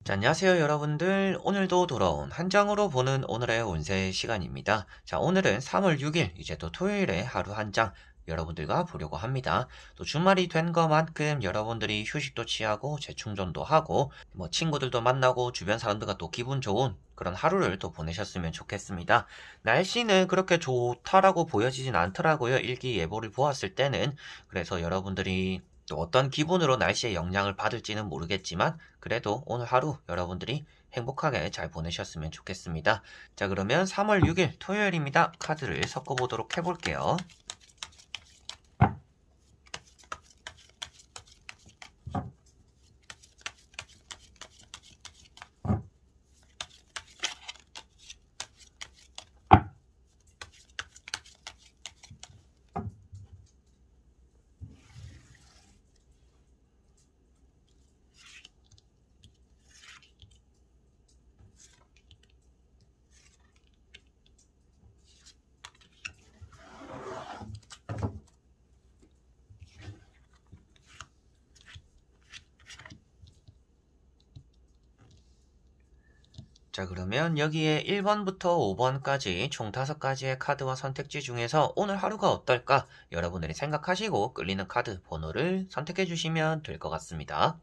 자, 안녕하세요 여러분들. 오늘도 돌아온 한 장으로 보는 오늘의 운세 시간입니다. 자, 오늘은 3월 6일 이제 또 토요일에 하루 한 장 여러분들과 보려고 합니다. 또 주말이 된 것만큼 여러분들이 휴식도 취하고 재충전도 하고 친구들도 만나고 주변 사람들과 또 기분 좋은 그런 하루를 또 보내셨으면 좋겠습니다. 날씨는 그렇게 좋다라고 보여지진 않더라고요. 일기예보를 보았을 때는. 그래서 여러분들이 또 어떤 기분으로 날씨의 영향을 받을지는 모르겠지만 그래도 오늘 하루 여러분들이 행복하게 잘 보내셨으면 좋겠습니다. 자, 그러면 3월 6일 토요일입니다. 카드를 섞어보도록 해볼게요. 자, 그러면 여기에 1번부터 5번까지 총 5가지의 카드와 선택지 중에서 오늘 하루가 어떨까 여러분들이 생각하시고 끌리는 카드 번호를 선택해 주시면 될 것 같습니다.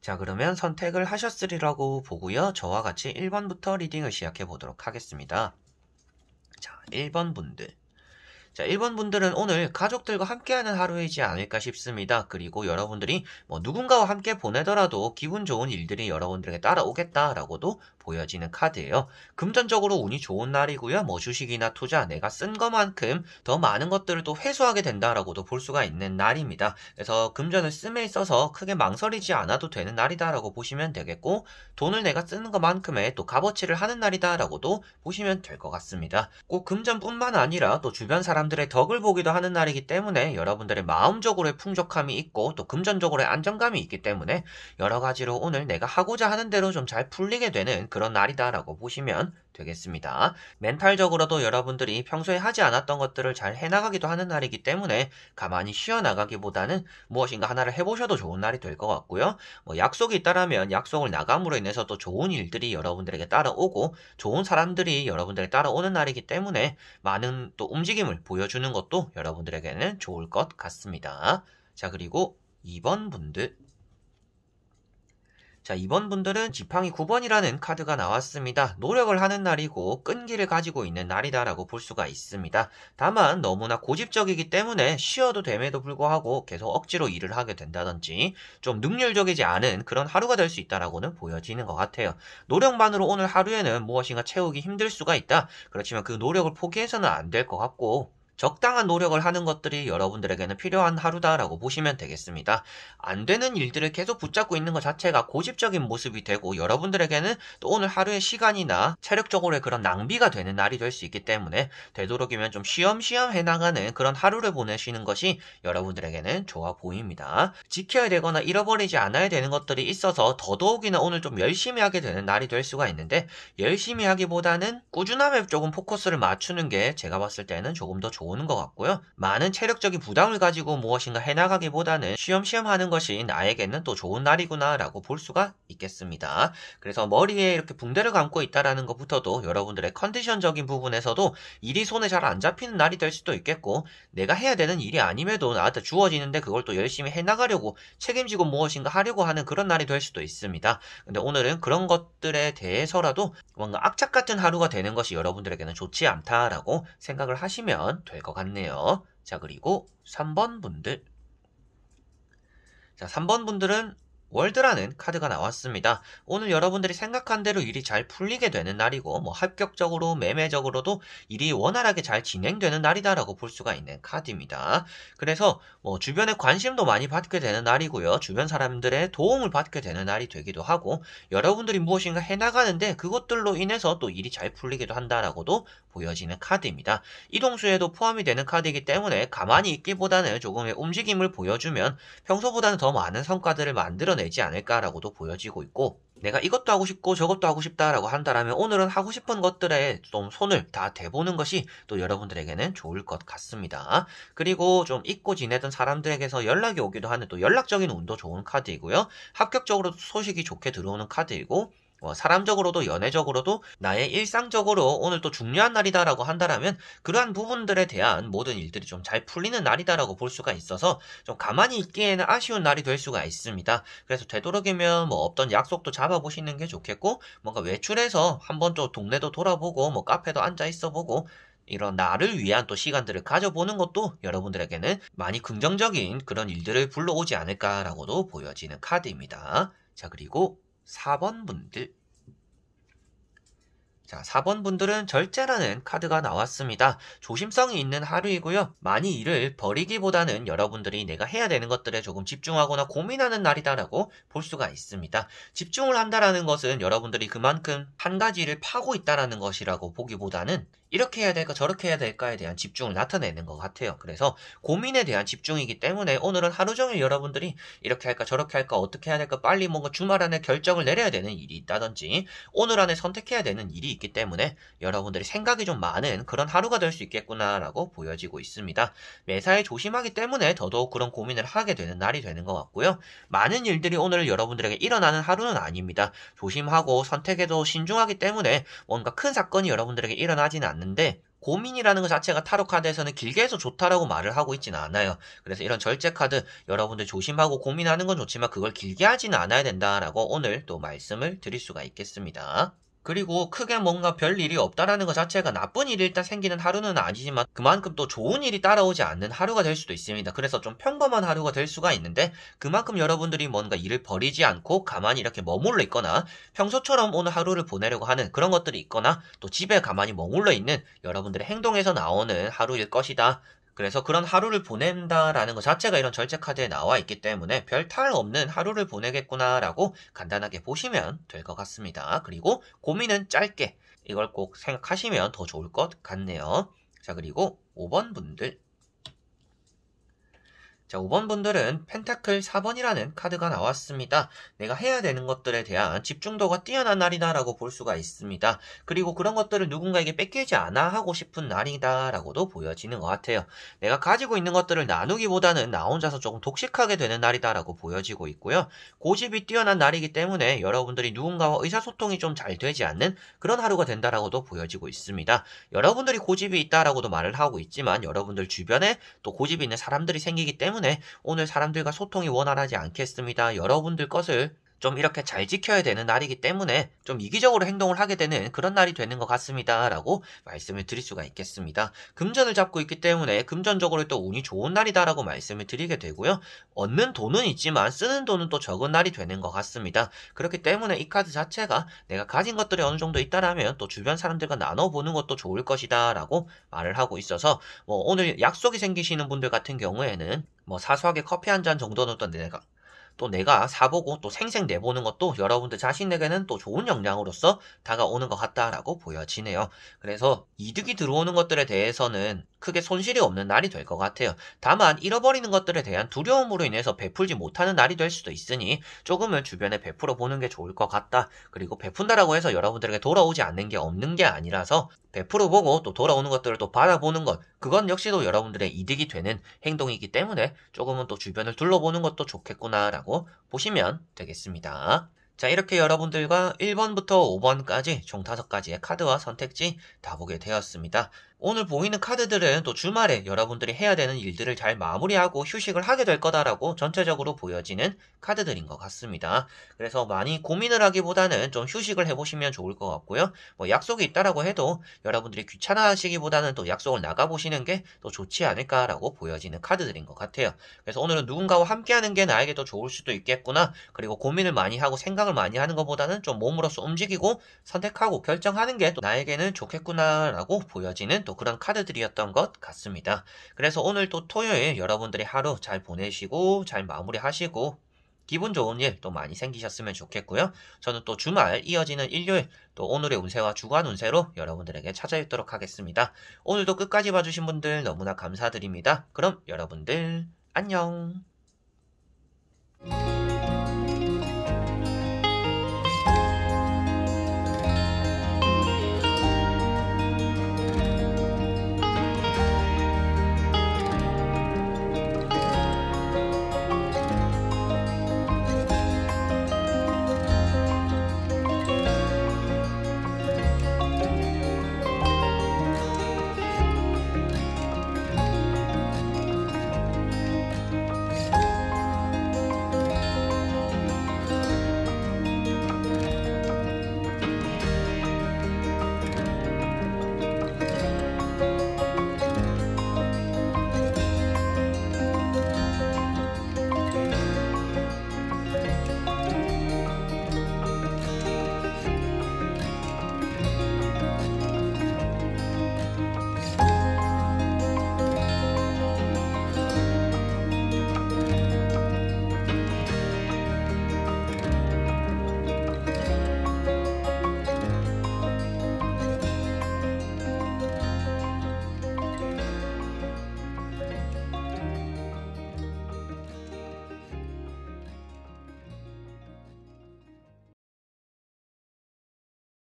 자, 그러면 선택을 하셨으리라고 보고요. 저와 같이 1번부터 리딩을 시작해 보도록 하겠습니다. 자, 1번 분들. 자, 1번 분들은 오늘 가족들과 함께하는 하루이지 않을까 싶습니다. 그리고 여러분들이 누군가와 함께 보내더라도 기분 좋은 일들이 여러분들에게 따라오겠다라고도 보여지는 카드예요. 금전적으로 운이 좋은 날이고요. 주식이나 투자, 내가 쓴 것만큼 더 많은 것들을 또 회수하게 된다라고도 볼 수가 있는 날입니다. 그래서 금전을 씀에 있어서 크게 망설이지 않아도 되는 날이다라고 보시면 되겠고, 돈을 내가 쓰는 것만큼의 또 값어치를 하는 날이다라고도 보시면 될 것 같습니다. 꼭 금전뿐만 아니라 또 주변 사람들의 덕을 보기도 하는 날이기 때문에 여러분들의 마음적으로의 풍족함이 있고 또 금전적으로의 안정감이 있기 때문에 여러 가지로 오늘 내가 하고자 하는 대로 좀 잘 풀리게 되는 그런 날이다라고 보시면 되겠습니다. 멘탈적으로도 여러분들이 평소에 하지 않았던 것들을 잘 해나가기도 하는 날이기 때문에 가만히 쉬어나가기보다는 무엇인가 하나를 해보셔도 좋은 날이 될 것 같고요. 약속이 있다라면 약속을 나감으로 인해서 또 좋은 일들이 여러분들에게 따라오고 좋은 사람들이 여러분들에게 따라오는 날이기 때문에 많은 또 움직임을 보여주는 것도 여러분들에게는 좋을 것 같습니다. 자, 그리고 2번 분들. 자, 2번 분들은 지팡이 9번이라는 카드가 나왔습니다. 노력을 하는 날이고 끈기를 가지고 있는 날이다라고 볼 수가 있습니다. 다만 너무나 고집적이기 때문에 쉬어도 됨에도 불구하고 계속 억지로 일을 하게 된다든지 좀 능률적이지 않은 그런 하루가 될 수 있다라고는 보여지는 것 같아요. 노력만으로 오늘 하루에는 무엇인가 채우기 힘들 수가 있다. 그렇지만 그 노력을 포기해서는 안 될 것 같고 적당한 노력을 하는 것들이 여러분들에게는 필요한 하루다라고 보시면 되겠습니다. 안 되는 일들을 계속 붙잡고 있는 것 자체가 고집적인 모습이 되고 여러분들에게는 또 오늘 하루의 시간이나 체력적으로의 그런 낭비가 되는 날이 될 수 있기 때문에 되도록이면 좀 쉬엄쉬엄 해나가는 그런 하루를 보내시는 것이 여러분들에게는 좋아 보입니다. 지켜야 되거나 잃어버리지 않아야 되는 것들이 있어서 더더욱이나 오늘 좀 열심히 하게 되는 날이 될 수가 있는데 열심히 하기보다는 꾸준함에 조금 포커스를 맞추는 게 제가 봤을 때는 조금 더 좋은 것 같고요. 많은 체력적인 부담을 가지고 무엇인가 해나가기보다는 쉬엄쉬엄 하는 것이 나에게는 또 좋은 날이구나 라고 볼 수가 있겠습니다. 그래서 머리에 이렇게 붕대를 감고 있다라는 것부터도 여러분들의 컨디션적인 부분에서도 일이 손에 잘 안 잡히는 날이 될 수도 있겠고 내가 해야 되는 일이 아님에도 나한테 주어지는데 그걸 또 열심히 해나가려고 책임지고 무엇인가 하려고 하는 그런 날이 될 수도 있습니다. 근데 오늘은 그런 것들에 대해서라도 뭔가 악착 같은 하루가 되는 것이 여러분들에게는 좋지 않다라고 생각을 하시면 될 것 같네요. 자, 그리고 3번 분들. 자, 3번 분들은 월드라는 카드가 나왔습니다. 오늘 여러분들이 생각한 대로 일이 잘 풀리게 되는 날이고 합격적으로 매매적으로도 일이 원활하게 잘 진행되는 날이다라고 볼 수가 있는 카드입니다. 그래서 주변에 관심도 많이 받게 되는 날이고요. 주변 사람들의 도움을 받게 되는 날이 되기도 하고 여러분들이 무엇인가 해나가는데 그것들로 인해서 또 일이 잘 풀리기도 한다라고도 보여지는 카드입니다. 이동수에도 포함이 되는 카드이기 때문에 가만히 있기보다는 조금의 움직임을 보여주면 평소보다는 더 많은 성과들을 만들어내지 않을까라고도 보여지고 있고 내가 이것도 하고 싶고 저것도 하고 싶다라고 한다라면 오늘은 하고 싶은 것들에 좀 손을 다 대보는 것이 또 여러분들에게는 좋을 것 같습니다. 그리고 좀 잊고 지내던 사람들에게서 연락이 오기도 하는 또 연락적인 운도 좋은 카드이고요. 합격적으로 소식이 좋게 들어오는 카드이고, 사람적으로도 연애적으로도 나의 일상적으로 오늘 또 중요한 날이다라고 한다라면 그러한 부분들에 대한 모든 일들이 좀 잘 풀리는 날이다라고 볼 수가 있어서 좀 가만히 있기에는 아쉬운 날이 될 수가 있습니다. 그래서 되도록이면 뭐 없던 약속도 잡아보시는 게 좋겠고, 뭔가 외출해서 한번 또 동네도 돌아보고 뭐 카페도 앉아 있어보고 이런 나를 위한 또 시간들을 가져보는 것도 여러분들에게는 많이 긍정적인 그런 일들을 불러오지 않을까라고도 보여지는 카드입니다. 자, 그리고 4번 분들. 자, 4번 분들은 절제라는 카드가 나왔습니다. 조심성이 있는 하루이고요. 많이 일을 버리기보다는 여러분들이 내가 해야 되는 것들에 조금 집중하거나 고민하는 날이다라고 볼 수가 있습니다. 집중을 한다라는 것은 여러분들이 그만큼 한 가지 일을 파고 있다라는 것이라고 보기보다는 이렇게 해야 될까 저렇게 해야 될까에 대한 집중을 나타내는 것 같아요. 그래서 고민에 대한 집중이기 때문에 오늘은 하루 종일 여러분들이 이렇게 할까 저렇게 할까 어떻게 해야 될까 빨리 뭔가 주말 안에 결정을 내려야 되는 일이 있다든지 오늘 안에 선택해야 되는 일이 있기 때문에 여러분들이 생각이 좀 많은 그런 하루가 될 수 있겠구나라고 보여지고 있습니다. 매사에 조심하기 때문에 더더욱 그런 고민을 하게 되는 날이 되는 것 같고요. 많은 일들이 오늘 여러분들에게 일어나는 하루는 아닙니다. 조심하고 선택에도 신중하기 때문에 뭔가 큰 사건이 여러분들에게 일어나지는 않는데 고민이라는 것 자체가 타로 카드에서는 길게 해서 좋다라고 말을 하고 있지는 않아요. 그래서 이런 절제 카드 여러분들 조심하고 고민하는 건 좋지만 그걸 길게 하지는 않아야 된다라고 오늘 또 말씀을 드릴 수가 있겠습니다. 그리고 크게 뭔가 별 일이 없다라는 것 자체가 나쁜 일이 일단 생기는 하루는 아니지만 그만큼 또 좋은 일이 따라오지 않는 하루가 될 수도 있습니다. 그래서 좀 평범한 하루가 될 수가 있는데 그만큼 여러분들이 뭔가 일을 버리지 않고 가만히 이렇게 머물러 있거나 평소처럼 오늘 하루를 보내려고 하는 그런 것들이 있거나 또 집에 가만히 머물러 있는 여러분들의 행동에서 나오는 하루일 것이다. 그래서 그런 하루를 보낸다라는 것 자체가 이런 절제 카드에 나와 있기 때문에 별 탈 없는 하루를 보내겠구나라고 간단하게 보시면 될 것 같습니다. 그리고 고민은 짧게 이걸 꼭 생각하시면 더 좋을 것 같네요. 자, 그리고 5번 분들. 자, 5번 분들은 펜타클 4번이라는 카드가 나왔습니다. 내가 해야 되는 것들에 대한 집중도가 뛰어난 날이다라고 볼 수가 있습니다. 그리고 그런 것들을 누군가에게 뺏기지 않아 하고 싶은 날이다라고도 보여지는 것 같아요. 내가 가지고 있는 것들을 나누기보다는 나 혼자서 조금 독식하게 되는 날이다라고 보여지고 있고요. 고집이 뛰어난 날이기 때문에 여러분들이 누군가와 의사소통이 좀 잘 되지 않는 그런 하루가 된다라고도 보여지고 있습니다. 여러분들이 고집이 있다라고도 말을 하고 있지만 여러분들 주변에 또 고집이 있는 사람들이 생기기 때문에 오늘 사람들과 소통이 원활하지 않겠습니다. 여러분들 것을 좀 이렇게 잘 지켜야 되는 날이기 때문에 좀 이기적으로 행동을 하게 되는 그런 날이 되는 것 같습니다. 라고 말씀을 드릴 수가 있겠습니다. 금전을 잡고 있기 때문에 금전적으로 또 운이 좋은 날이다 라고 말씀을 드리게 되고요. 얻는 돈은 있지만 쓰는 돈은 또 적은 날이 되는 것 같습니다. 그렇기 때문에 이 카드 자체가 내가 가진 것들이 어느 정도 있다라면 또 주변 사람들과 나눠보는 것도 좋을 것이다 라고 말을 하고 있어서 뭐 오늘 약속이 생기시는 분들 같은 경우에는 뭐 사소하게 커피 한 잔 정도는 또 내가 사보고 또 생생 내보는 것도 여러분들 자신에게는 또 좋은 역량으로서 다가오는 것 같다라고 보여지네요. 그래서 이득이 들어오는 것들에 대해서는 크게 손실이 없는 날이 될 것 같아요. 다만 잃어버리는 것들에 대한 두려움으로 인해서 베풀지 못하는 날이 될 수도 있으니 조금은 주변에 베풀어 보는 게 좋을 것 같다. 그리고 베푼다라고 해서 여러분들에게 돌아오지 않는 게 없는 게 아니라서 베풀어 보고 또 돌아오는 것들을 또 받아보는 것, 그건 역시도 여러분들의 이득이 되는 행동이기 때문에 조금은 또 주변을 둘러보는 것도 좋겠구나라고 보시면 되겠습니다. 자, 이렇게 여러분들과 1번부터 5번까지 총 5가지의 카드와 선택지 다 보게 되었습니다. 오늘 보이는 카드들은 또 주말에 여러분들이 해야 되는 일들을 잘 마무리하고 휴식을 하게 될 거다라고 전체적으로 보여지는 카드들인 것 같습니다. 그래서 많이 고민을 하기보다는 좀 휴식을 해보시면 좋을 것 같고요. 뭐 약속이 있다라고 해도 여러분들이 귀찮아하시기보다는 또 약속을 나가보시는 게 또 좋지 않을까라고 보여지는 카드들인 것 같아요. 그래서 오늘은 누군가와 함께하는 게 나에게 더 좋을 수도 있겠구나. 그리고 고민을 많이 하고 생각을 많이 하는 것보다는 좀 몸으로써 움직이고 선택하고 결정하는 게 또 나에게는 좋겠구나라고 보여지는 또 그런 카드들이었던 것 같습니다. 그래서 오늘 또 토요일 여러분들이 하루 잘 보내시고 잘 마무리하시고 기분 좋은 일 또 많이 생기셨으면 좋겠고요. 저는 또 주말 이어지는 일요일 또 오늘의 운세와 주간 운세로 여러분들에게 찾아뵙도록 하겠습니다. 오늘도 끝까지 봐주신 분들 너무나 감사드립니다. 그럼 여러분들 안녕.